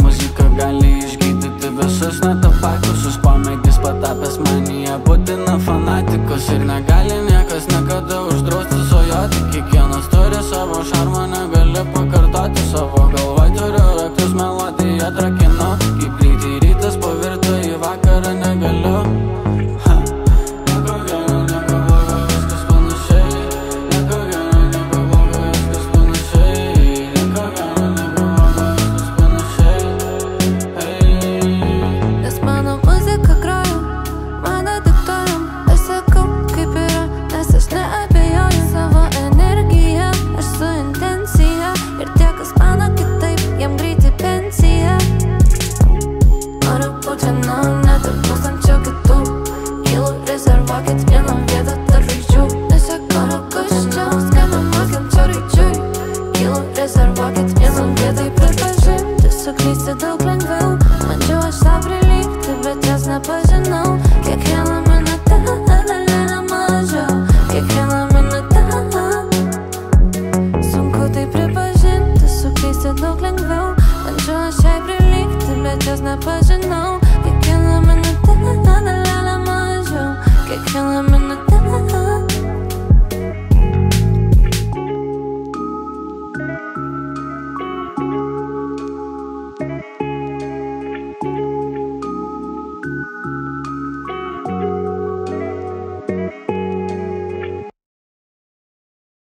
muzika gali išgydyti visus netapakusius pomėgis patapęs manija būtina fanatikus ir negali niekas niekada uždrausti svajoti. Kiekvienas turi savo šarmą, negali pakartoti savo galvoj, turiu raktus, melodiją atrakinu, kaip greitai rytas pavirto į vakarą, negaliu. Rezervuokit vieną vietą tarp žvaigždžių, nesekara kažčiaus, galima mokiančio raidžiui. Kylu, rezervuokit vieną vietą. Pripažinti, suklysti daug lengviau. Bandžiau aš tau prilygti, bet jos nepažinau. Kiekvieną minutę dalelę mažiau, kiekvieną minutę. Sunku tai pripažinti, suklysti daug lengviau. Bandžiau aš jai prilygti, bet jos nepažinau. Kiekvieną minutę dalelę mažiau, kiekvieną minutę.